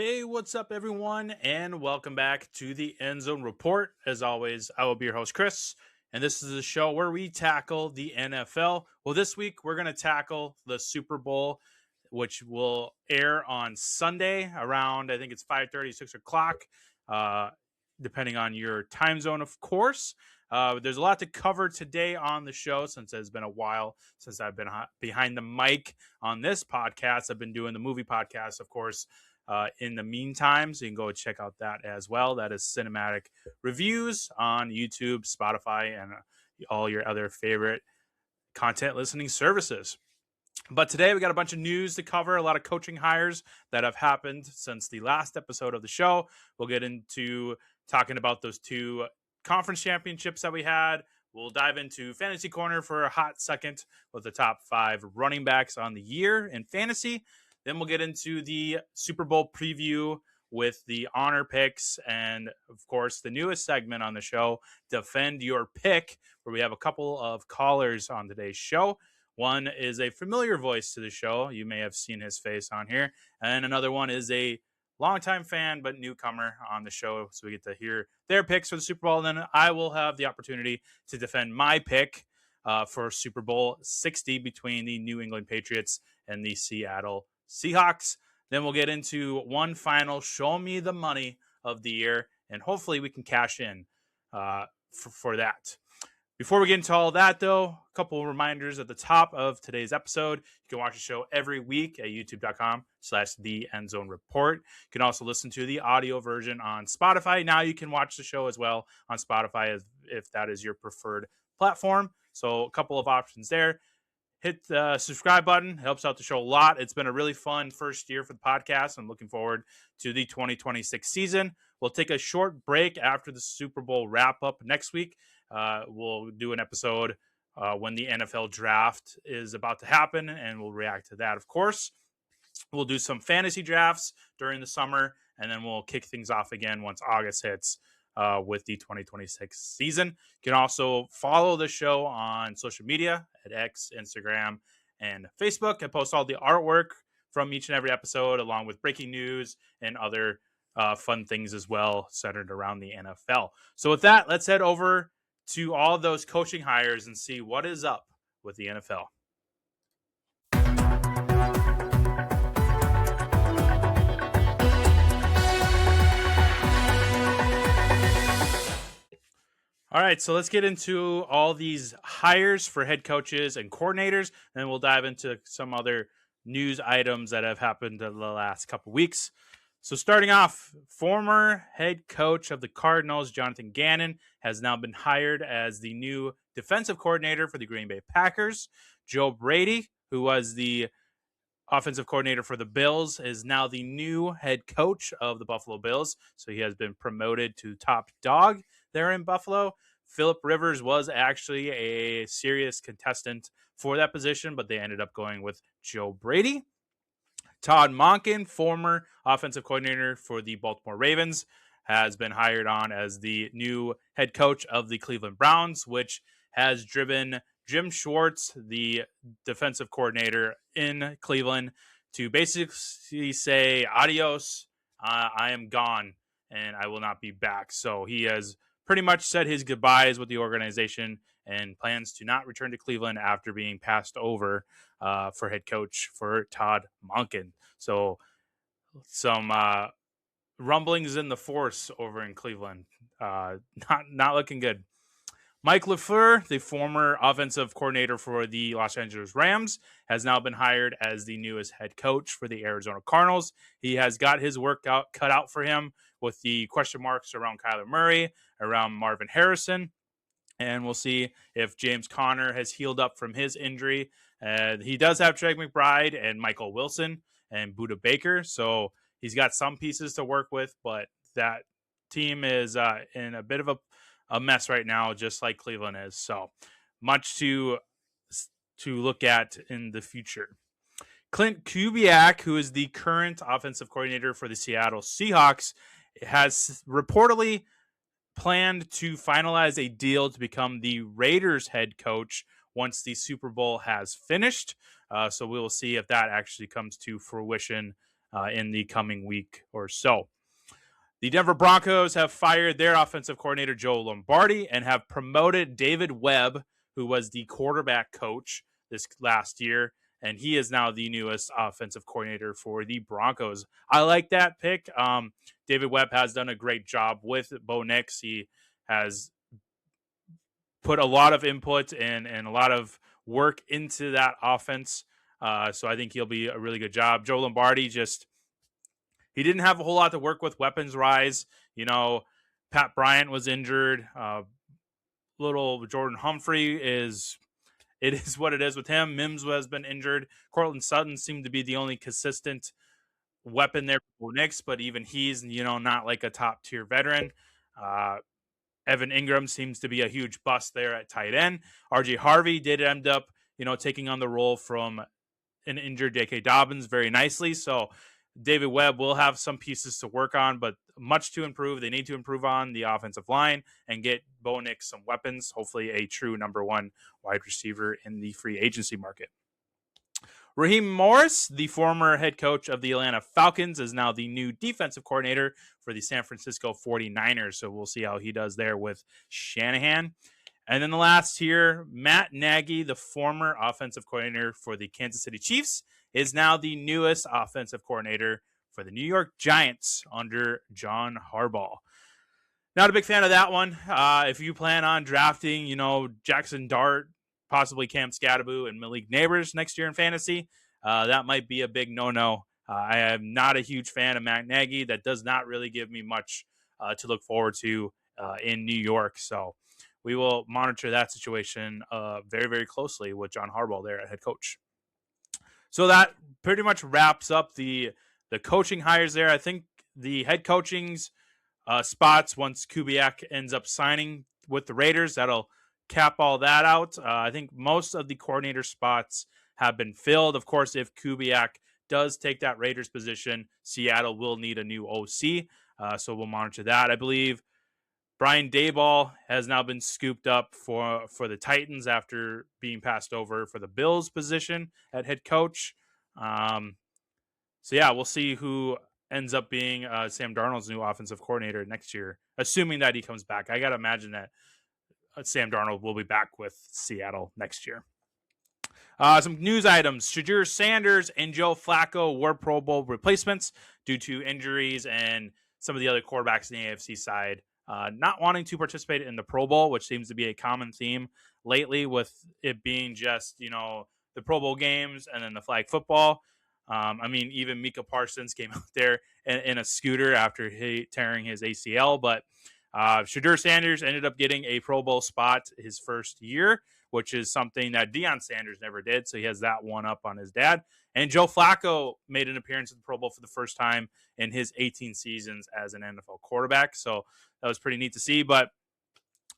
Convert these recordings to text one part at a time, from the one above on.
Hey, what's up, everyone, and welcome back to the End Zone Report. As always, I will be your host, Chris, and this is a show where we tackle the NFL. Well, this week we're going to tackle the Super Bowl, which will air on Sunday around, I think it's 5:30, 6 o'clock, uh, depending on your time zone, of course. There's a lot to cover today on the show since it's been a while since I've been behind the mic on this podcast. I've been doing the movie podcast, of course, in the meantime. So you can go check out that as well. That is Cinematic Reviews on YouTube, Spotify, and all your other favorite content listening services. But today we got a bunch of news to cover, a lot of coaching hires that have happened since the last episode of the show. We'll get into talking about those two conference championships that we had. We'll dive into Fantasy Corner for a hot second with the top 5 running backs on the year in fantasy. Then we'll get into the Super Bowl preview with the honor picks and, of course, the newest segment on the show, Defend Your Pick, where we have a couple of callers on today's show. One is a familiar voice to the show. You may have seen his face on here. And another one is a longtime fan but newcomer on the show, so we get to hear their picks for the Super Bowl. And then I will have the opportunity to defend my pick for Super Bowl 60 between the New England Patriots and the Seattle Seahawks. Then we'll get into one final show me the money of the year, and hopefully we can cash in for that. Before we get into all that, though, a couple of reminders at the top of today's episode. You can watch the show every week at youtube.com/TheEndZoneReport. You can also listen to the audio version on Spotify. Now you can watch the show as well on Spotify if that is your preferred platform. So a couple of options there. Hit the subscribe button. It helps out the show a lot. It's been a really fun first year for the podcast. I'm looking forward to the 2026 season. We'll take a short break after the Super Bowl wrap-up next week. We'll do an episode when the NFL draft is about to happen, and we'll react to that, of course. We'll do some fantasy drafts during the summer, and then we'll kick things off again once August hits with the 2026 season. You can also follow the show on social media at X, Instagram, and Facebook. I post all the artwork from each and every episode, along with breaking news and other fun things as well, centered around the NFL. So with that, let's head over to all those coaching hires and see what is up with the NFL. All right, so let's get into all these hires for head coaches and coordinators, and then we'll dive into some other news items that have happened in the last couple weeks. So starting off, former head coach of the Cardinals, Jonathan Gannon, has now been hired as the new defensive coordinator for the Green Bay Packers. Joe Brady, who was the offensive coordinator for the Bills, is now the new head coach of the Buffalo Bills. So he has been promoted to top dog there in Buffalo. Phillip Rivers was actually a serious contestant for that position, but they ended up going with Joe Brady. Todd Monken, former offensive coordinator for the Baltimore Ravens, has been hired on as the new head coach of the Cleveland Browns, which has driven Jim Schwartz, the defensive coordinator in Cleveland, to basically say, adios, I am gone, and I will not be back. So he has pretty much said his goodbyes with the organization and plans to not return to Cleveland after being passed over for head coach for Todd Monken. So some rumblings in the force over in Cleveland. Not looking good. Mike LaFleur, the former offensive coordinator for the Los Angeles Rams, has now been hired as the newest head coach for the Arizona Cardinals. He has got his work cut out for him with the question marks around Kyler Murray, around Marvin Harrison, and we'll see if James Conner has healed up from his injury. He does have Trey McBride and Michael Wilson and Budda Baker, so he's got some pieces to work with, but that team is in a bit of a mess right now, just like Cleveland is. So much to look at in the future. Clint Kubiak, who is the current offensive coordinator for the Seattle Seahawks, has reportedly planned to finalize a deal to become the Raiders head coach once the Super Bowl has finished. So we will see if that actually comes to fruition in the coming week or so. The Denver Broncos have fired their offensive coordinator, Joe Lombardi, and have promoted David Webb, who was the quarterback coach this last year, and he is now the newest offensive coordinator for the Broncos. I like that pick. David Webb has done a great job with Bo Nix. He has put a lot of input and a lot of work into that offense. So I think he'll be a really good job. Joe Lombardi he didn't have a whole lot to work with weapons rise. Pat Bryant was injured. Little Jordan Humphrey it is what it is with him. Mims has been injured. Cortland Sutton seemed to be the only consistent weapon there for Knicks, but even he's, not like a top tier veteran. Evan Ingram seems to be a huge bust there at tight end. RJ Harvey did end up, taking on the role from an injured J.K. Dobbins very nicely. So David Webb will have some pieces to work on, but much to improve. They need to improve on the offensive line and get Bo Nix some weapons, hopefully a true number one wide receiver in the free agency market. Raheem Morris, the former head coach of the Atlanta Falcons, is now the new defensive coordinator for the San Francisco 49ers. So we'll see how he does there with Shanahan. And then the last here, Matt Nagy, the former offensive coordinator for the Kansas City Chiefs, is now the newest offensive coordinator for the New York Giants under John Harbaugh. Not a big fan of that one. If you plan on drafting, Jackson Dart, possibly Cam Scadaboo, and Malik Neighbors next year in fantasy, that might be a big no-no. I am not a huge fan of Matt Nagy. That does not really give me much to look forward to in New York. So we will monitor that situation very, very closely with John Harbaugh there at head coach. So that pretty much wraps up the coaching hires there. I think the head coaching's spots, once Kubiak ends up signing with the Raiders, that'll cap all that out. I think most of the coordinator spots have been filled. Of course, if Kubiak does take that Raiders position, Seattle will need a new OC. So we'll monitor that. I believe Brian Daboll has now been scooped up for the Titans after being passed over for the Bills position at head coach. So yeah, we'll see who ends up being Sam Darnold's new offensive coordinator next year, assuming that he comes back. I got to imagine that Sam Darnold will be back with Seattle next year. Some news items. Shadur Sanders and Joe Flacco were Pro Bowl replacements due to injuries and some of the other quarterbacks in the AFC side not wanting to participate in the Pro Bowl, which seems to be a common theme lately with it being just, the Pro Bowl games and then the flag football. Even Micah Parsons came out there in a scooter after tearing his ACL, but Shadur Sanders ended up getting a Pro Bowl spot his first year, which is something that Deion Sanders never did. So he has that one up on his dad. And Joe Flacco made an appearance at the Pro Bowl for the first time in his 18 seasons as an NFL quarterback. So that was pretty neat to see. But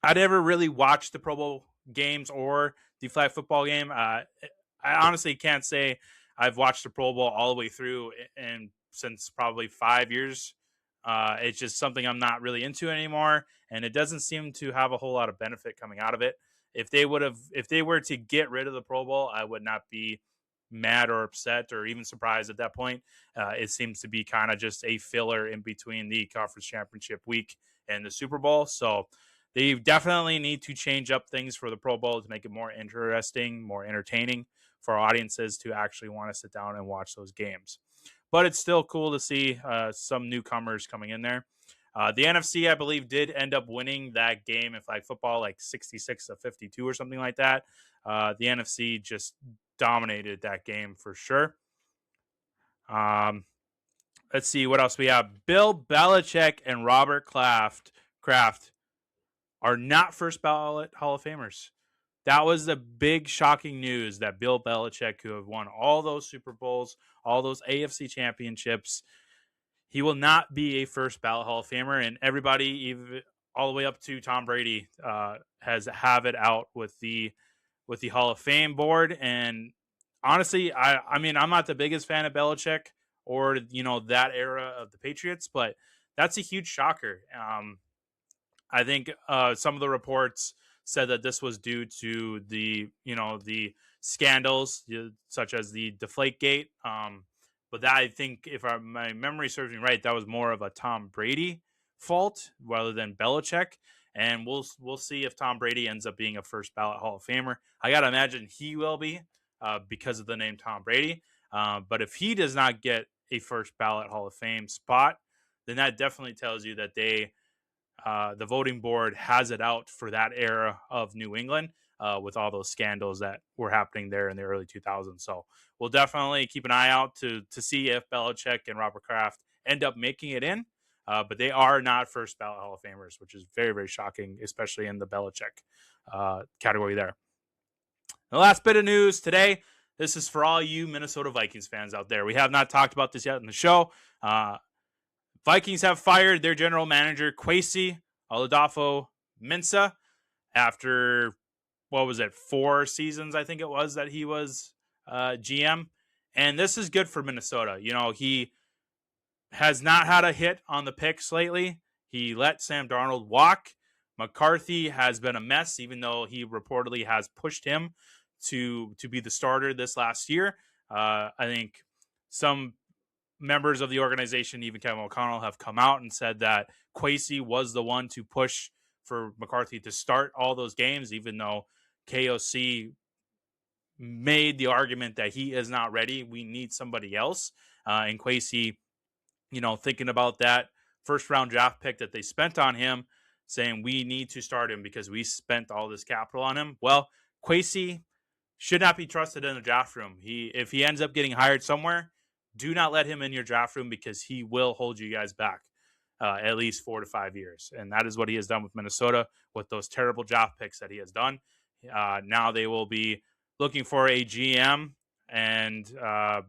I never really watched the Pro Bowl games or the flag football game. I honestly can't say I've watched the Pro Bowl all the way through and since probably 5 years. It's just something I'm not really into anymore, and it doesn't seem to have a whole lot of benefit coming out of it. If they were to get rid of the Pro Bowl, I would not be mad or upset or even surprised at that point. It seems to be kind of just a filler in between the conference championship week and the Super Bowl. So they definitely need to change up things for the Pro Bowl to make it more interesting, more entertaining for audiences to actually want to sit down and watch those games. But it's still cool to see some newcomers coming in there. The NFC, I believe, did end up winning that game in flag football, like 66-52 or something like that. The NFC just dominated that game for sure. Let's see what else we have. Bill Belichick and Robert Kraft are not first ballot Hall of Famers. That was the big shocking news that Bill Belichick, who have won all those Super Bowls, all those AFC championships, he will not be a first ballot Hall of Famer. And everybody, even all the way up to Tom Brady, have it out with the Hall of Fame board. And honestly, I'm not the biggest fan of Belichick or that era of the Patriots, but that's a huge shocker. I think some of the reports said that this was due to the scandals such as the Deflategate, But that, I think, if my memory serves me right, that was more of a Tom Brady fault rather than Belichick. And we'll see if Tom Brady ends up being a first ballot Hall of Famer. I gotta imagine he will be because of the name Tom Brady. But if he does not get a first ballot Hall of Fame spot, then that definitely tells you that the voting board has it out for that era of New England with all those scandals that were happening there in the early 2000s. So we'll definitely keep an eye out to see if Belichick and Robert Kraft end up making it in. But they are not first ballot Hall of Famers, which is very, very shocking, especially in the Belichick category there. The last bit of news today. This is for all you Minnesota Vikings fans out there. We have not talked about this yet in the show. Vikings have fired their general manager, Kwesi Adolfo-Mensah, after, 4 seasons, I think it was, that he was GM. And this is good for Minnesota. He has not had a hit on the picks lately. He let Sam Darnold walk. McCarthy has been a mess, even though he reportedly has pushed him to be the starter this last year. I think some members of the organization, even Kevin O'Connell, have come out and said that Kwesi was the one to push for McCarthy to start all those games, even though KOC made the argument that he is not ready. We need somebody else. And Kwesi, thinking about that first round draft pick that they spent on him, saying we need to start him because we spent all this capital on him. Well, Kwesi should not be trusted in the draft room. If he ends up getting hired somewhere, do not let him in your draft room because he will hold you guys back at least 4 to 5 years. And that is what he has done with Minnesota with those terrible draft picks that he has done. Now they will be looking for a GM and a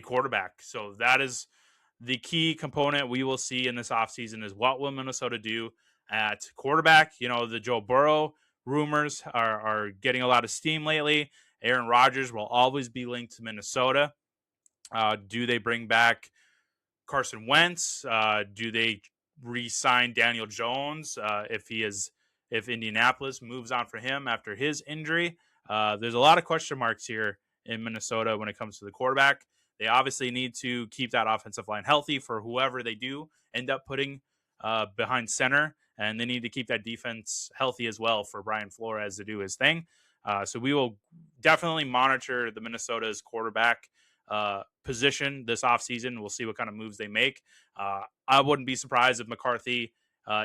quarterback. So that is the key component we will see in this offseason is what will Minnesota do at quarterback. The Joe Burrow rumors are getting a lot of steam lately. Aaron Rodgers will always be linked to Minnesota. Do they bring back Carson Wentz? Do they re-sign Daniel Jones if Indianapolis moves on for him after his injury? There's a lot of question marks here in Minnesota when it comes to the quarterback. They obviously need to keep that offensive line healthy for whoever they do end up putting behind center, and they need to keep that defense healthy as well for Brian Flores to do his thing. So we will definitely monitor the Minnesota's quarterback position this offseason. We'll see what kind of moves they make. I wouldn't be surprised if McCarthy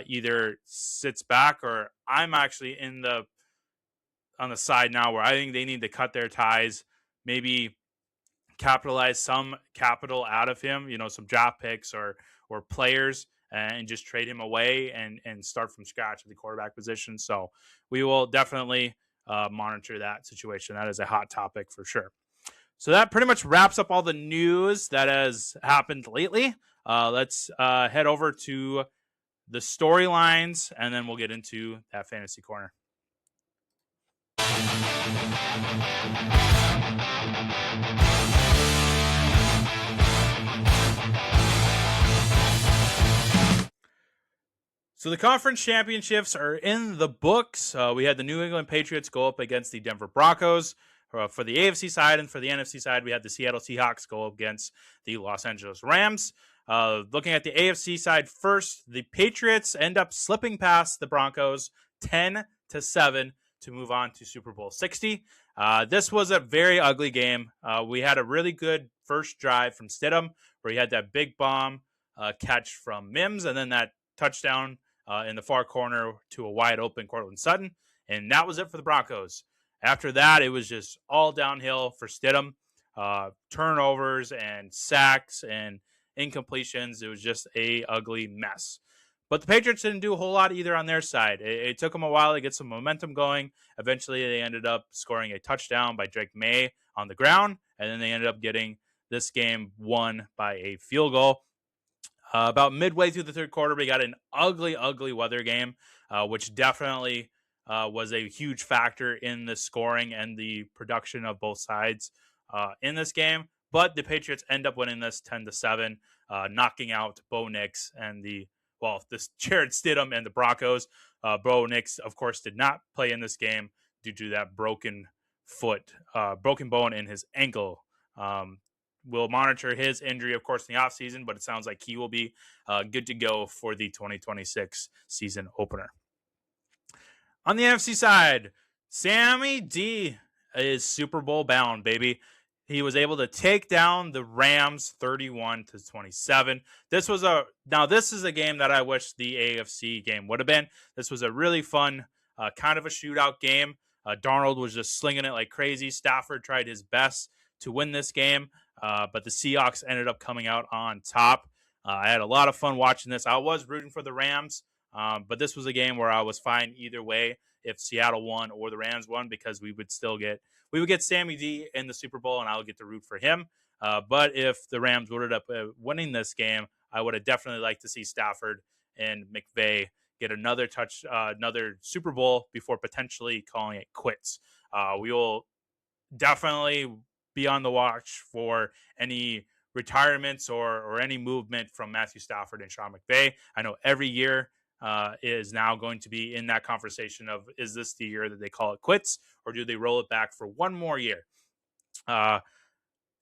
either sits back, or I'm actually on the side now where I think they need to cut their ties, maybe capitalize some capital out of him, some draft picks or players, and just trade him away and start from scratch at the quarterback position. So we will definitely monitor that situation. That is a hot topic for sure. So that pretty much wraps up all the news that has happened lately. Let's head over to the storylines, and then we'll get into that fantasy corner. So the conference championships are in the books. We had the New England Patriots go up against the Denver Broncos. For the AFC side, and for the NFC side, we had the Seattle Seahawks go up against the Los Angeles Rams. Looking at the AFC side first, the Patriots end up slipping past the Broncos 10-7 to move on to Super Bowl 60. This was a very ugly game. We had a really good first drive from Stidham, where he had that big bomb catch from Mims, and then that touchdown in the far corner to a wide open Cortland Sutton. And that was it for the Broncos. After that, it was just all downhill for Stidham. Turnovers and sacks and incompletions. It was just a ugly mess. But the Patriots didn't do a whole lot either on their side. It took them a while to get some momentum going. Eventually, they ended up scoring a touchdown by Drake Maye on the ground, and then they ended up getting this game won by a field goal. About midway through the third quarter, we got an ugly, ugly weather game, which definitely was a huge factor in the scoring and the production of both sides in this game. But the Patriots end up winning this 10-7, knocking out Bo Nix and this Jared Stidham and the Broncos. Bo Nix, of course, did not play in this game due to that broken bone in his ankle, we'll monitor his injury, of course, in the offseason, but it sounds like he will be good to go for the 2026 season opener. On the NFC side, Sammy D is Super Bowl bound, baby. He was able to take down the Rams 31-27. This is a game that I wish the AFC game would have been. This was a really fun, kind of a shootout game. Darnold was just slinging it like crazy. Stafford tried his best to win this game, but the Seahawks ended up coming out on top. I had a lot of fun watching this. I was rooting for the Rams, but this was a game where I was fine either way if Seattle won or the Rams won, because we would get Sammy D in the Super Bowl, and I would get to root for him. But if the Rams would end up winning this game, I would have definitely liked to see Stafford and McVay get another Super Bowl before potentially calling it quits. We will definitely be on the watch for any retirements or any movement from Matthew Stafford and Sean McVay. I know every year is now going to be in that conversation of, is this the year that they call it quits, or do they roll it back for one more year?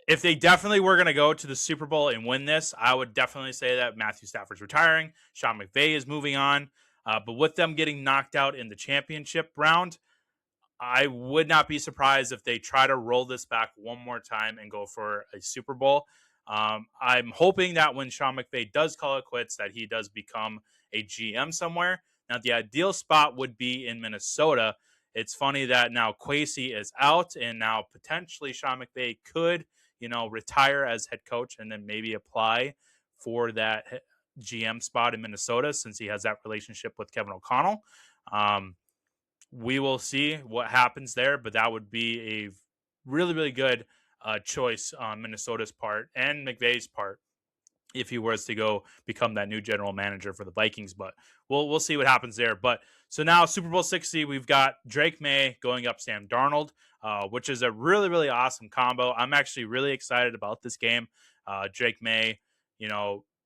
If they definitely were going to go to the Super Bowl and win this, I would definitely say that Matthew Stafford's retiring. Sean McVay is moving on. But with them getting knocked out in the championship round, I would not be surprised if they try to roll this back one more time and go for a Super Bowl. I'm hoping that when Sean McVay does call it quits, that he does become a GM somewhere. Now, the ideal spot would be in Minnesota. It's funny that now Kwesi is out, and now potentially Sean McVay could, retire as head coach and then maybe apply for that GM spot in Minnesota, since he has that relationship with Kevin O'Connell. We will see what happens there, but that would be a really, really good choice on Minnesota's part and McVay's part if he was to go become that new general manager for the Vikings. But we'll see what happens there. But so now Super Bowl 60, we've got Drake Maye going up Sam Darnold, which is a really, really awesome combo. I'm actually really excited about this game. Drake Maye,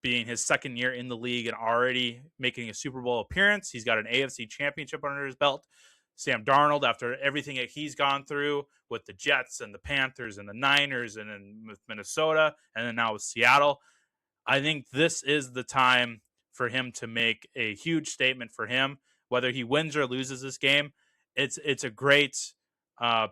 being his second year in the league and already making a Super Bowl appearance. He's got an AFC championship under his belt. Sam Darnold, after everything that he's gone through with the Jets and the Panthers and the Niners and then with Minnesota and then now with Seattle, I think this is the time for him to make a huge statement for him. Whether he wins or loses this game, it's a great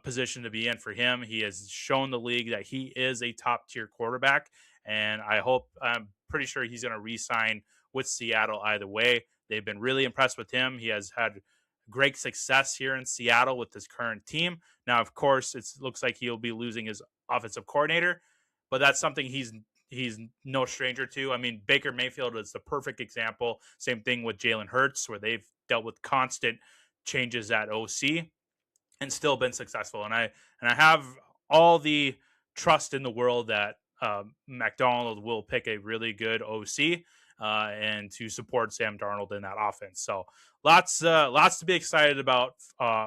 position to be in for him. He has shown the league that he is a top-tier quarterback, and I'm pretty sure he's going to re-sign with Seattle either way. They've been really impressed with him. He has had great success here in Seattle with his current team. Now, of course, it looks like he'll be losing his offensive coordinator, but that's something he's no stranger to. I mean, Baker Mayfield is the perfect example. Same thing with Jalen Hurts, where they've dealt with constant changes at OC and still been successful. And I have all the trust in the world that McDonald will pick a really good OC and to support Sam Darnold in that offense. So lots to be excited about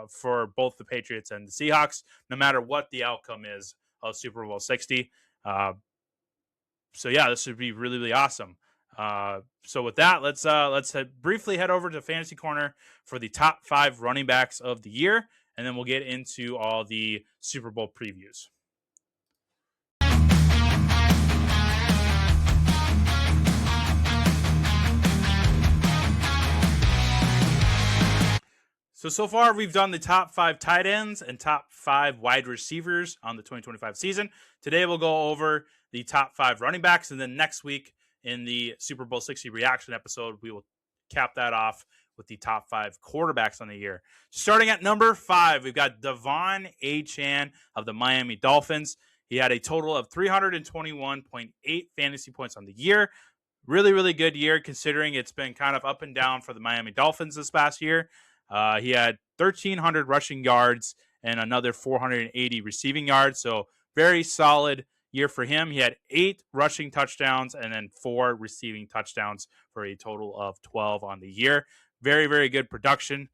for both the Patriots and the Seahawks, no matter what the outcome is of Super Bowl 60. So yeah, this would be really, really awesome. So with that, let's briefly head over to Fantasy Corner for the top 5 running backs of the year, and then we'll get into all the Super Bowl previews. So far, we've done the top 5 tight ends and top 5 wide receivers on the 2025 season. Today, we'll go over the top 5 running backs, and then next week in the Super Bowl 60 reaction episode, we will cap that off with the top 5 quarterbacks on the year. Starting at number 5, we've got Devon Achane of the Miami Dolphins. He had a total of 321.8 fantasy points on the year. Really, really good year considering it's been kind of up and down for the Miami Dolphins this past year. He had 1,300 rushing yards and another 480 receiving yards. So very solid year for him. He had 8 rushing touchdowns and then 4 receiving touchdowns for a total of 12 on the year. Very, very good production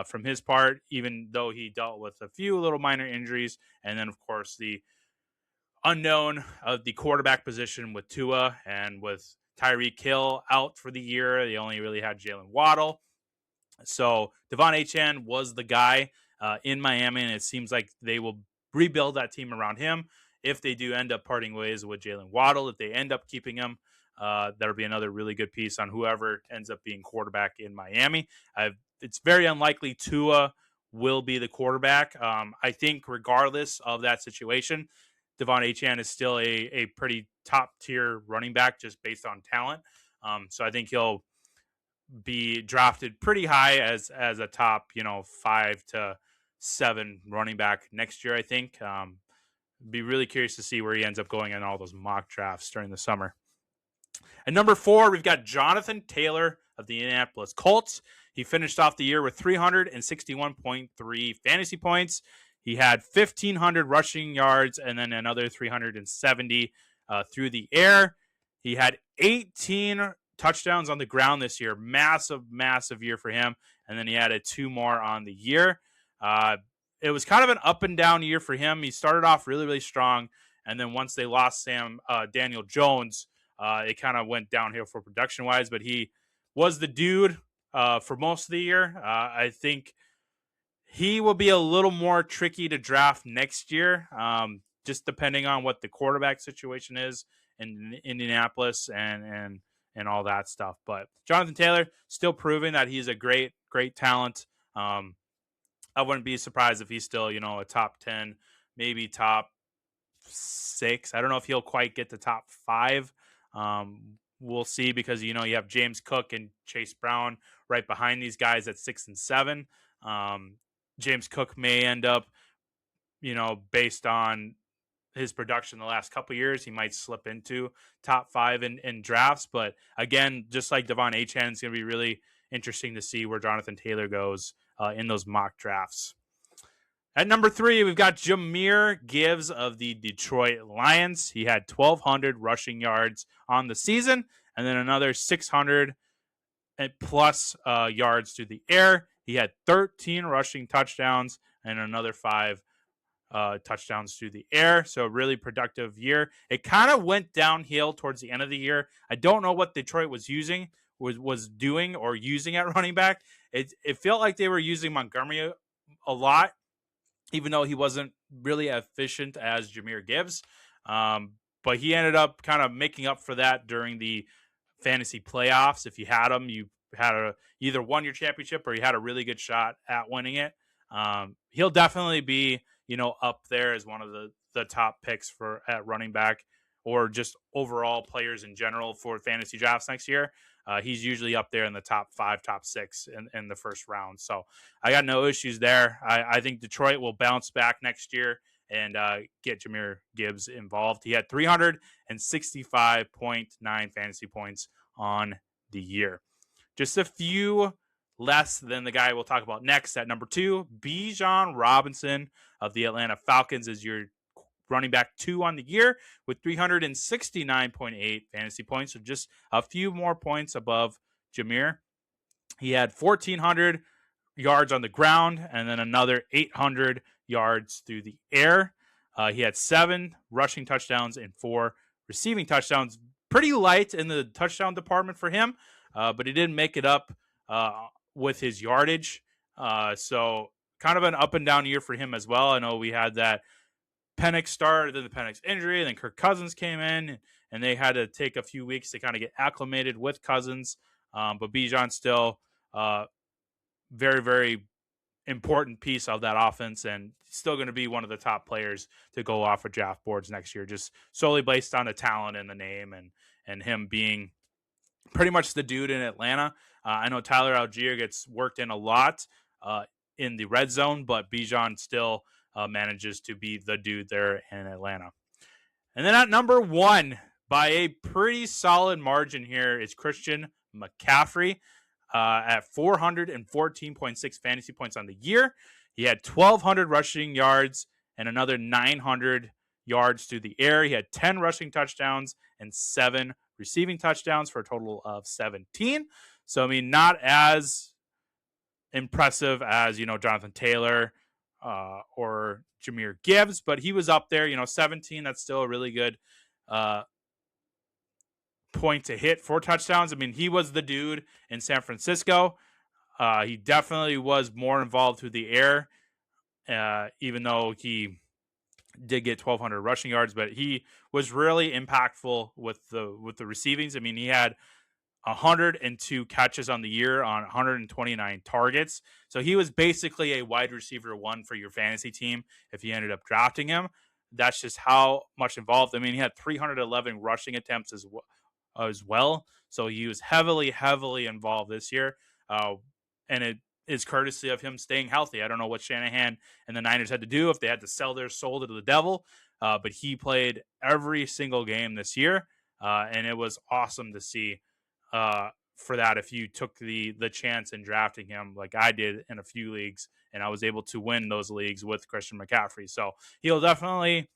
from his part, even though he dealt with a few little minor injuries. And then, of course, the unknown of the quarterback position with Tua and with Tyreek Hill out for the year. They only really had Jalen Waddle. So Devon Achane was the guy in Miami, and it seems like they will rebuild that team around him. if they do end up parting ways with Jalen Waddle, if they end up keeping him, that'll be another really good piece on whoever ends up being quarterback in Miami. It's very unlikely Tua will be the quarterback. I think regardless of that situation, Devon Achane is still a pretty top tier running back just based on talent. So I think he'll be drafted pretty high as a top 5 to 7 running back next year. I think. Be really curious to see where he ends up going in all those mock drafts during the summer. At number 4, we've got Jonathan Taylor of the Indianapolis Colts. He finished off the year with 361.3 fantasy points. He had 1,500 rushing yards and then another 370 through the air. He had 18 touchdowns on the ground this year. Massive, massive year for him. And then he added 2 more on the year. It was kind of an up and down year for him. He started off really, really strong. And then once they lost Daniel Jones, it kind of went downhill for production-wise. But he was the dude for most of the year. I think he will be a little more tricky to draft next year, just depending on what the quarterback situation is in Indianapolis and all that stuff. But Jonathan Taylor still proving that he's a great, great talent. I wouldn't be surprised if he's still, a top 10, maybe top 6. I don't know if he'll quite get to top 5. We'll see because, you have James Cook and Chase Brown right behind these guys at 6 and 7. James Cook may end up, based on his production the last couple of years, he might slip into top 5 in drafts. But again, just like Devon Achane, it's going to be really interesting to see where Jonathan Taylor goes in those mock drafts. At number 3, we've got Jahmyr Gibbs of the Detroit Lions. He had 1,200 rushing yards on the season, and then another 600 plus yards through the air. He had 13 rushing touchdowns and another 5 touchdowns through the air. So a really productive year. It kind of went downhill towards the end of the year. I don't know what Detroit was doing or using at running back. It felt like they were using Montgomery a lot, even though he wasn't really efficient as Jahmyr Gibbs. But he ended up kind of making up for that during the fantasy playoffs. If you had him, you had either won your championship or you had a really good shot at winning it. He'll definitely be, up there as one of the top picks at running back or just overall players in general for fantasy drafts next year. He's usually up there in the top 5, top 6 in the first round. So I got no issues there. I think Detroit will bounce back next year and get Jahmyr Gibbs involved. He had 365.9 fantasy points on the year. Just a few less than the guy we'll talk about next at number 2. Bijan Robinson of the Atlanta Falcons is your running back 2 on the year with 369.8 fantasy points. So just a few more points above Jahmyr. He had 1,400 yards on the ground and then another 800 yards through the air. He had 7 rushing touchdowns and 4 receiving touchdowns. Pretty light in the touchdown department for him, but he didn't make it up with his yardage. So kind of an up and down year for him as well. I know we had that Penix started, then the Penix injury, and then Kirk Cousins came in, and they had to take a few weeks to kind of get acclimated with Cousins. But Bijan's still very, very important piece of that offense and still going to be one of the top players to go off of draft boards next year, just solely based on the talent and the name and him being pretty much the dude in Atlanta. I know Tyler Algier gets worked in a lot in the red zone, but Bijan still manages to be the dude there in Atlanta. And then at number 1, by a pretty solid margin here, is Christian McCaffrey at 414.6 fantasy points on the year. He had 1,200 rushing yards and another 900 yards through the air. He had 10 rushing touchdowns and 7 receiving touchdowns for a total of 17. So, I mean, not as impressive as, Jonathan Taylor or Jahmyr Gibbs, but he was up there, 17. That's still a really good point to hit for touchdowns. I mean, he was the dude in San Francisco. He definitely was more involved through the air, even though he did get 1,200 rushing yards, but he was really impactful with the receivings. I mean, he had 102 catches on the year on 129 targets. So he was basically a wide receiver one for your fantasy team if you ended up drafting him. That's just how much involved. I mean, he had 311 rushing attempts as well. So he was heavily involved this year. And it is courtesy of him staying healthy. I don't know what Shanahan and the Niners had to do, if they had to sell their soul to the devil. But he played every single game this year. And it was awesome to see for that if you took the chance in drafting him like I did in a few leagues, and I was able to win those leagues with Christian McCaffrey. So he'll definitely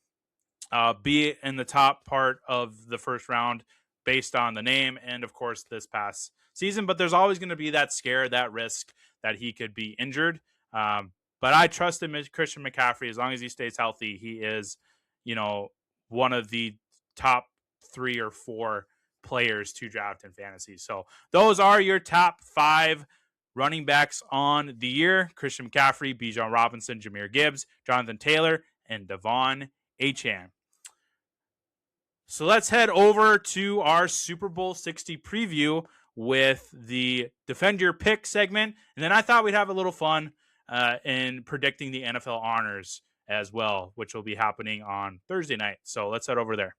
be in the top part of the first round based on the name and, of course, this past season. But there's always going to be that scare, that risk that he could be injured. But I trust in Christian McCaffrey as long as he stays healthy. He is, one of the top 3 or 4 players to draft in fantasy. So those are your top 5 running backs on the year: Christian McCaffrey, Bijan Robinson, Jahmyr Gibbs, Jonathan Taylor, and Devon Achane. So let's head over to our Super Bowl 60 preview with the Defend Your Pick segment. And then I thought we'd have a little fun in predicting the NFL honors as well, which will be happening on Thursday night. So let's head over there.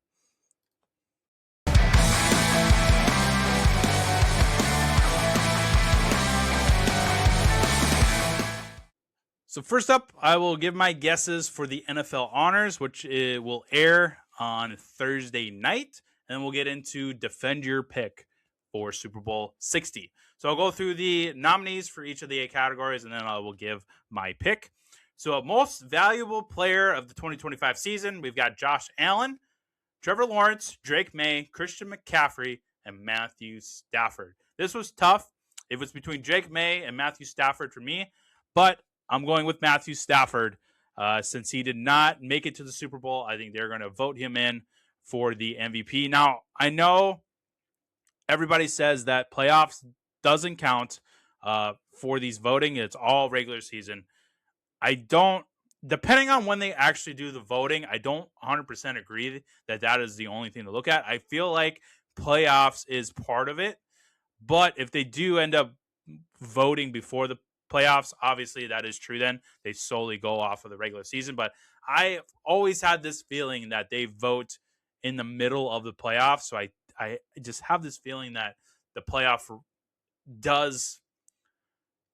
So first up, I will give my guesses for the NFL honors, which will air on Thursday night. And we'll get into Defend Your Pick for Super Bowl 60. So I'll go through the nominees for each of the 8 categories, and then I will give my pick. So most valuable player of the 2025 season, we've got Josh Allen, Trevor Lawrence, Drake Maye, Christian McCaffrey, and Matthew Stafford. This was tough. It was between Drake Maye and Matthew Stafford for me, but I'm going with Matthew Stafford since he did not make it to the Super Bowl. I think they're going to vote him in for the MVP. Now, I know everybody says that playoffs doesn't count for these voting. It's all regular season. Depending on when they actually do the voting, I don't 100% agree that is the only thing to look at. I feel like playoffs is part of it. But if they do end up voting before the playoffs, obviously that is true. Then they solely go off of the regular season. But I always had this feeling that they vote in the middle of the playoffs. So I just have this feeling that the playoff does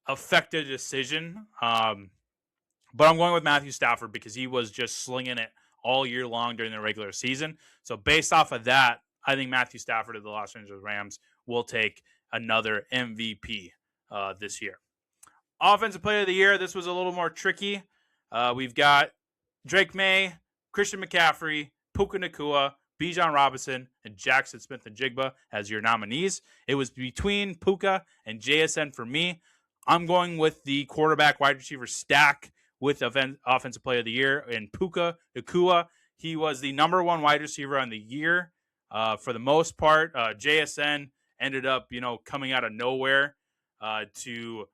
affect a decision. But I'm going with Matthew Stafford because he was just slinging it all year long during the regular season. So based off of that, I think Matthew Stafford of the Los Angeles Rams will take another MVP this year. Offensive Player of the Year, this was a little more tricky. We've got Drake Maye, Christian McCaffrey, Puka Nacua, Bijan Robinson, and Jackson Smith-Njigba as your nominees. It was between Puka and JSN for me. I'm going with the quarterback wide receiver stack with Offensive Player of the Year and Puka Nacua. He was the number 1 wide receiver on the year for the most part. JSN ended up, coming out of nowhere to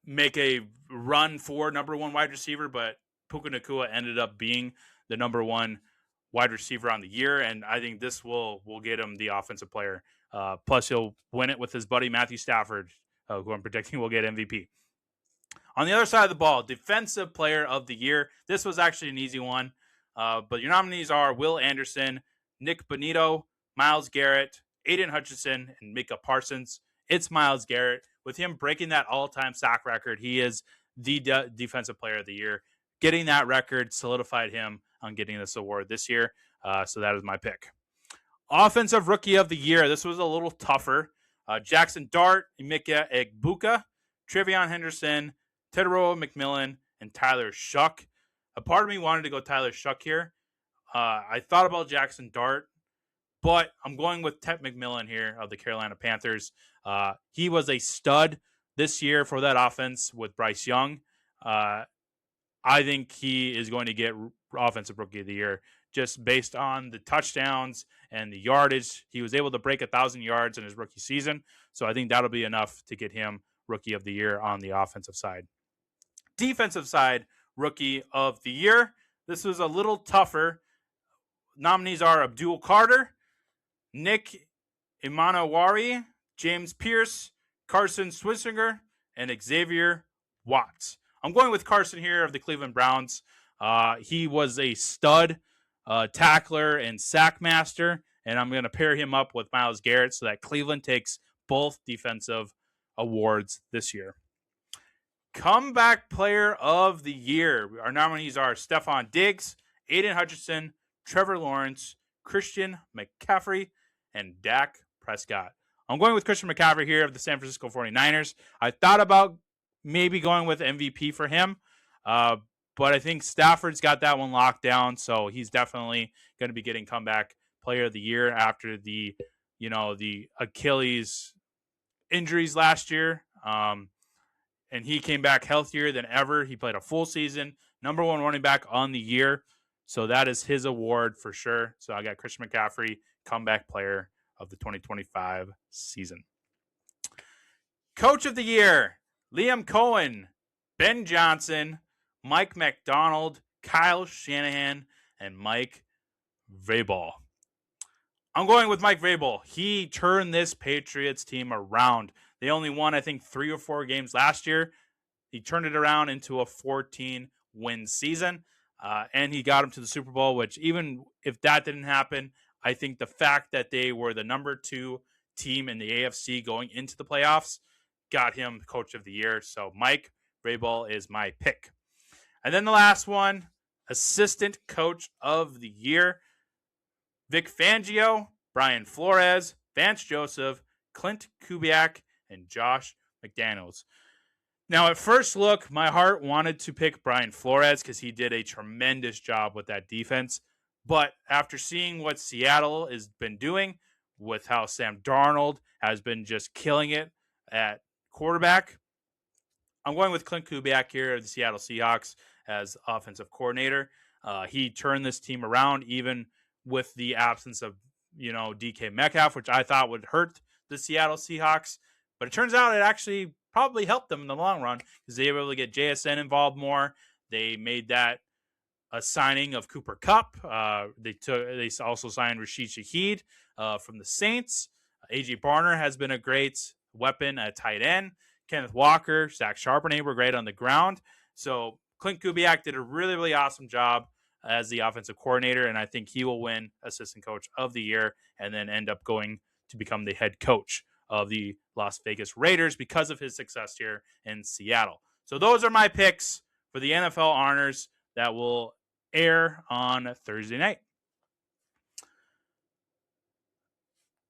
make a run for number 1 wide receiver, but Puka Nacua ended up being the number 1 wide receiver on the year, and I think this will get him the offensive player. Plus, he'll win it with his buddy Matthew Stafford, who I'm predicting will get MVP. On the other side of the ball, Defensive Player of the Year. This was actually an easy one, but your nominees are Will Anderson, Nick Bonito, Myles Garrett, Aiden Hutchinson, and Micah Parsons. It's Myles Garrett. With him breaking that all-time sack record, he is the Defensive Player of the Year. Getting that record solidified him on getting this award this year, so that is my pick. Offensive Rookie of the Year. This was a little tougher. Jackson Dart, Emeka Egbuka, Trevion Henderson, Teteroa McMillan, and Tyler Shuck. A part of me wanted to go Tyler Shuck here. I thought about Jackson Dart, but I'm going with Tet McMillan here of the Carolina Panthers. He was a stud this year for that offense with Bryce Young. I think he is going to get Offensive Rookie of the Year just based on the touchdowns and the yardage. He was able to break 1,000 yards in his rookie season, so I think that'll be enough to get him Rookie of the Year on the offensive side. Defensive side, Rookie of the Year. This was a little tougher. Nominees are Abdul Carter, Nick Imanawari, James Pierce, Carson Swissinger, and Xavier Watts. I'm going with Carson here of the Cleveland Browns. He was a stud tackler and sack master, and I'm going to pair him up with Myles Garrett so that Cleveland takes both defensive awards this year. Comeback Player of the Year. Our nominees are Stephon Diggs, Aiden Hutchinson, Trevor Lawrence, Christian McCaffrey, and Dak Prescott. I'm going with Christian McCaffrey here of the San Francisco 49ers. I thought about maybe going with MVP for him, but I think Stafford's got that one locked down, so he's definitely going to be getting Comeback Player of the Year after the Achilles injuries last year. And he came back healthier than ever. He played a full season, number one running back on the year. So that is his award for sure. So I got Christian McCaffrey, Comeback Player of the 2025 season. Coach of the Year, Liam Cohen, Ben Johnson, Mike McDonald, Kyle Shanahan, and Mike Vrabel. I'm going with Mike Vrabel. He turned this Patriots team around. They only won, I think, 3 or 4 games last year. He turned it around into a 14-win season, and he got him to the Super Bowl, which even if that didn't happen, I think the fact that they were the number 2 team in the AFC going into the playoffs got him Coach of the Year. So Mike Vrabel is my pick. And then the last one, Assistant Coach of the Year, Vic Fangio, Brian Flores, Vance Joseph, Clint Kubiak, and Josh McDaniels. Now, at first look, my heart wanted to pick Brian Flores because he did a tremendous job with that defense. But after seeing what Seattle has been doing with how Sam Darnold has been just killing it at quarterback, I'm going with Clint Kubiak here of the Seattle Seahawks as offensive coordinator. He turned this team around even with the absence of, DK Metcalf, which I thought would hurt the Seattle Seahawks. But it turns out it actually probably helped them in the long run because they were able to get JSN involved more. They made that a signing of Cooper Kupp. They also signed Rashid Shaheed from the Saints. A.J. Barner has been a great weapon at tight end. Kenneth Walker, Zach Charbonnet were great on the ground. So Clint Kubiak did a really, really awesome job as the offensive coordinator, and I think he will win Assistant Coach of the Year and then end up going to become the head coach of the Las Vegas Raiders because of his success here in Seattle. So those are my picks for the NFL honors that will air on Thursday night.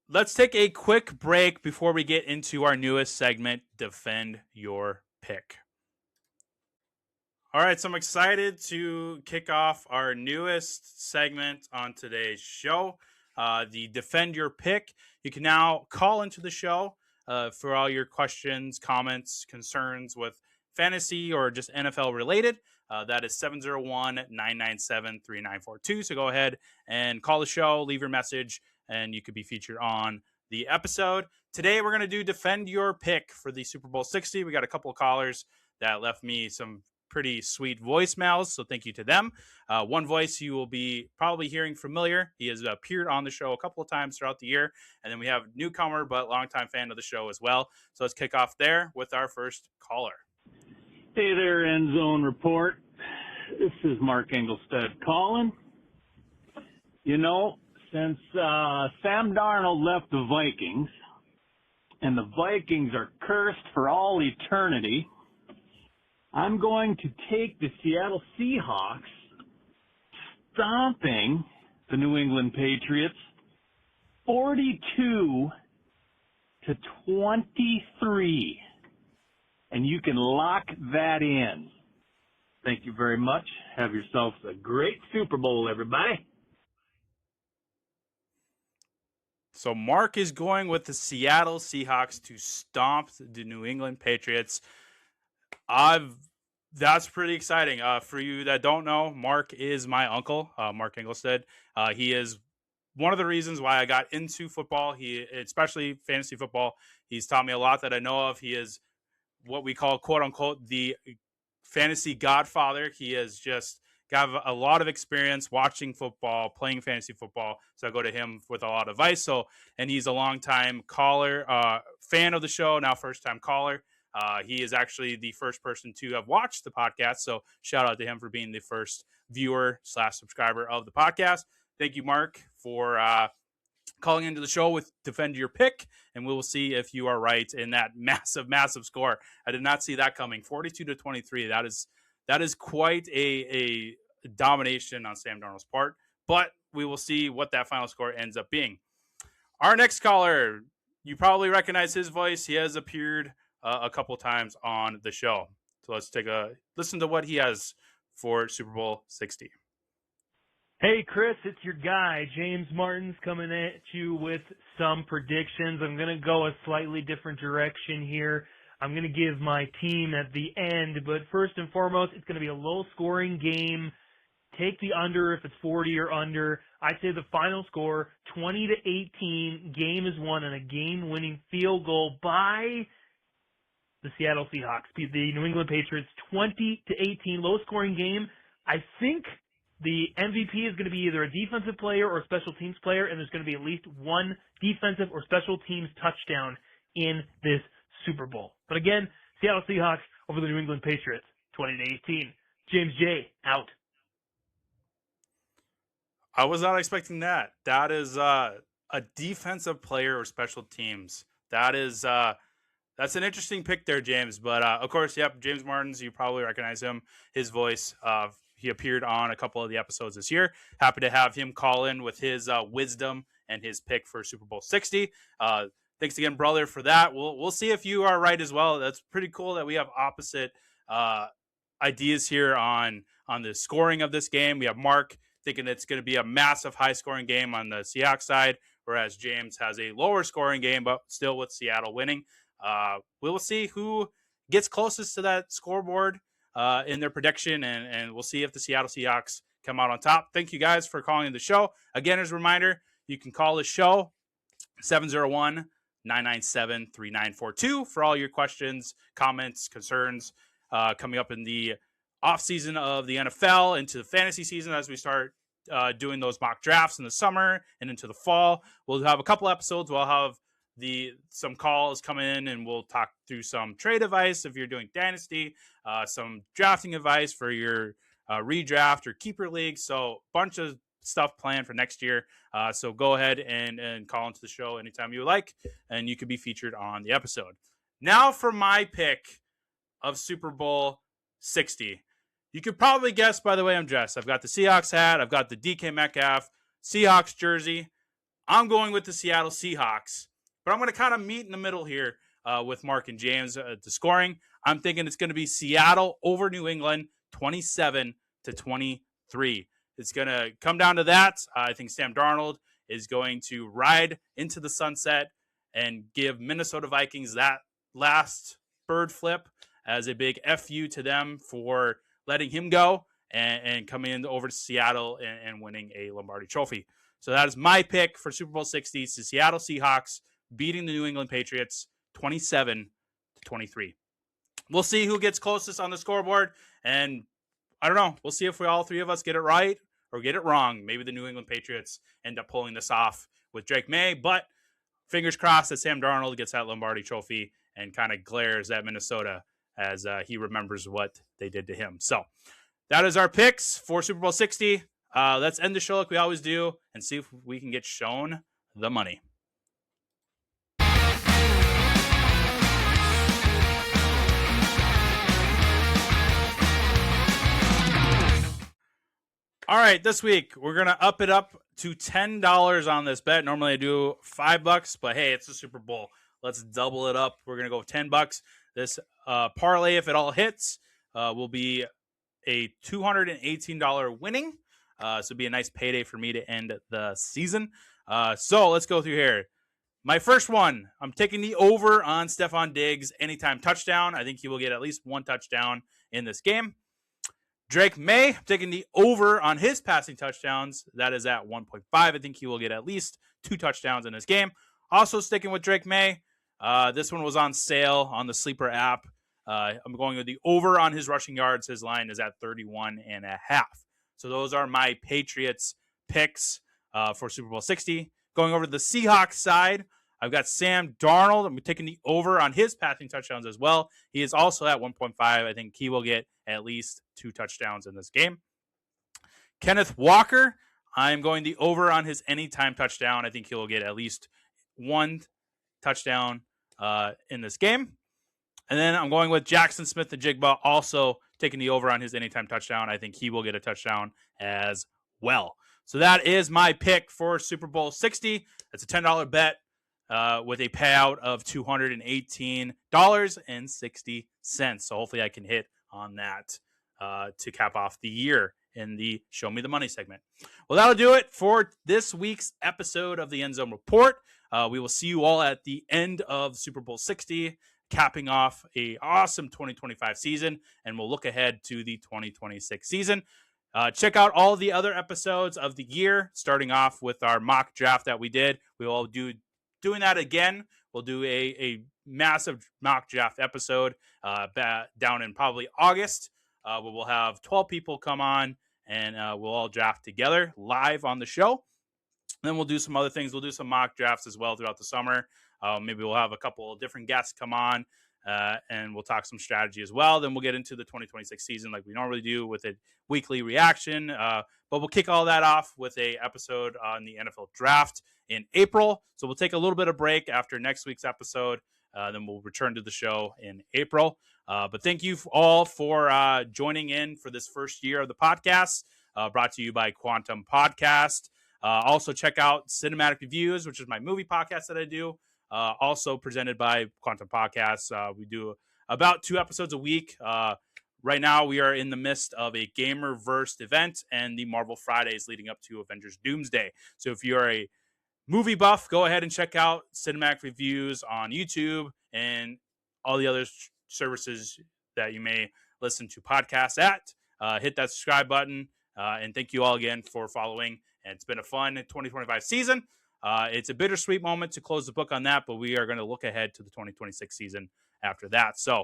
Let's take a quick break before we get into our newest segment, Defend Your Pick. All right, so I'm excited to kick off our newest segment on today's show, the Defend Your Pick. You can now call into the show for all your questions, comments, concerns with fantasy or just NFL related. That is 701-997-3942. So go ahead and call the show, leave your message, and you could be featured on the episode. Today, we're going to do Defend Your Pick for the Super Bowl 60. We got a couple of callers that left me some pretty sweet voicemails, so thank you to them. One voice you will be probably hearing familiar. He has appeared on the show a couple of times throughout the year. And then we have newcomer but longtime fan of the show as well. So let's kick off there with our first caller. Hey there, End Zone Report. This is Mark Engelstead calling. Since Sam Darnold left the Vikings, and the Vikings are cursed for all eternity, I'm going to take the Seattle Seahawks, stomping the New England Patriots 42-23. And you can lock that in. Thank you very much. Have yourselves a great Super Bowl, everybody. So Mark is going with the Seattle Seahawks to stomp the New England Patriots. That's pretty exciting. For you that don't know, Mark is my uncle, Mark Engelstead. He is one of the reasons why I got into football. Especially fantasy football. He's taught me a lot that I know of. He is what we call, quote unquote, the fantasy godfather. He has just got a lot of experience watching football, playing fantasy football. So I go to him with a lot of advice. And he's a longtime caller, fan of the show, now first-time caller. He is actually the first person to have watched the podcast. So shout out to him for being the first viewer / subscriber of the podcast. Thank you, Mark, for calling into the show with defend your pick, and we will see if you are right in that massive score. I did not see that coming. 42-23. That is quite a domination on Sam Darnold's part, but we will see what that final score ends up being. Our next caller, you probably recognize his voice. He has appeared a couple times on the show. So let's take a listen to what he has for Super Bowl 60. Hey, Chris, it's your guy, James Martin's coming at you with some predictions. I'm going to go a slightly different direction here. I'm going to give my team at the end, but first and foremost, it's going to be a low-scoring game. Take the under if it's 40 or under. I'd say the final score, 20-18. Game is won on a game-winning field goal by the Seattle Seahawks. Beat the New England Patriots 20-18. Low-scoring game. I think the MVP is going to be either a defensive player or a special teams player, and there's going to be at least one defensive or special teams touchdown in this Super Bowl. But again, Seattle Seahawks over the New England Patriots, 20-18. James J. out. I was not expecting that. That is a defensive player or special teams. That's an interesting pick there, James. But of course, yep, James Martins, you probably recognize him, his voice. He appeared on a couple of the episodes this year. Happy to have him call in with his wisdom and his pick for Super Bowl 60. Thanks again, brother, for that. We'll see if you are right as well. That's pretty cool that we have opposite ideas here on the scoring of this game. We have Mark thinking it's going to be a massive high-scoring game on the Seahawks side, whereas James has a lower-scoring game, but still with Seattle winning. We will see who gets closest to that scoreboard in their prediction, and we'll see if the Seattle Seahawks come out on top. Thank you guys for calling the show. Again, as a reminder, you can call the show 701-997-3942 for all your questions, comments, concerns coming up in the offseason of the NFL into the fantasy season as we start doing those mock drafts in the summer and into the fall. We'll have a couple episodes. We'll have some calls come in, and we'll talk through some trade advice if you're doing dynasty, some drafting advice for your redraft or keeper league. So bunch of stuff planned for next year. So go ahead and call into the show anytime you like, and you could be featured on the episode. Now for my pick of Super Bowl 60. You could probably guess by the way I'm dressed. I've got the Seahawks hat. I've got the DK Metcalf Seahawks jersey. I'm going with the Seattle Seahawks. But I'm going to kind of meet in the middle here with Mark and James at the scoring. I'm thinking it's going to be Seattle over New England, 27-23. It's going to come down to that. I think Sam Darnold is going to ride into the sunset and give Minnesota Vikings that last bird flip as a big FU to them for letting him go and coming in over to Seattle and winning a Lombardi Trophy. So that is my pick for Super Bowl 60. It's the Seattle Seahawks beating the New England Patriots 27-23. We'll see who gets closest on the scoreboard. And I don't know. We'll see if all three of us get it right or get it wrong. Maybe the New England Patriots end up pulling this off with Drake Maye. But fingers crossed that Sam Darnold gets that Lombardi Trophy and kind of glares at Minnesota as he remembers what they did to him. So that is our picks for Super Bowl 60. Let's end the show like we always do and see if we can get shown the money. All right, this week we're going to up it up to $10 on this bet. Normally I do $5, but hey, it's the Super Bowl. Let's double it up. We're going to go $10. This parlay, if it all hits, will be a $218 winning. So it'll be a nice payday for me to end the season. So let's go through here. My first one, I'm taking the over on Stephon Diggs anytime touchdown. I think he will get at least one touchdown in this game. Drake Maye, I'm taking the over on his passing touchdowns. That is at 1.5. I think he will get at least 2 touchdowns in this game. Also sticking with Drake Maye. This one was on sale on the Sleeper app I'm going with the over on his rushing yards. His line is at 31.5. So those are my Patriots picks for Super Bowl 60. Going over to the Seahawks side, I've got Sam Darnold. I'm taking the over on his passing touchdowns as well. He is also at 1.5. I think he will get at least 2 touchdowns in this game. Kenneth Walker, I'm going the over on his anytime touchdown. I think he will get at least 1 touchdown in this game. And then I'm going with Jackson Smith-Njigba, also taking the over on his anytime touchdown. I think he will get a touchdown as well. So that is my pick for Super Bowl 60. That's a $10 bet with a payout of $218.60. So hopefully I can hit on that to cap off the year in the Show Me the Money segment. Well, that'll do it for this week's episode of the End Zone Report. We will see you all at the end of Super Bowl 60, capping off a awesome 2025 season, and we'll look ahead to the 2026 season. Check out all the other episodes of the year, starting off with our mock draft that we did. We will doing that again. We'll do a massive mock draft episode down in probably August, where we'll have 12 people come on, and we'll all draft together live on the show. Then we'll do some other things. We'll do some mock drafts as well throughout the summer. Maybe we'll have a couple of different guests come on, and we'll talk some strategy as well. Then we'll get into the 2026 season like we normally do with a weekly reaction. But we'll kick all that off with a episode on the NFL draft in April. So we'll take a little bit of break after next week's episode. Then we'll return to the show in April. But thank you all for joining in for this first year of the podcast, brought to you by Quantum Podcast. Also check out Cinematic Reviews, which is my movie podcast that I do. Also presented by Quantum Podcasts. We do about 2 episodes a week. Right now, we are in the midst of a Gamerverse event and the Marvel Fridays leading up to Avengers Doomsday. So if you're a movie buff, go ahead and check out Cinematic Reviews on YouTube and all the other services that you may listen to podcasts at. Hit that subscribe button. And thank you all again for following. And it's been a fun 2025 season. It's a bittersweet moment to close the book on that, but we are going to look ahead to the 2026 season after that. So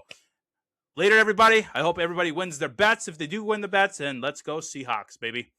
later, everybody. I hope everybody wins their bets if they do win the bets, and let's go Seahawks, baby.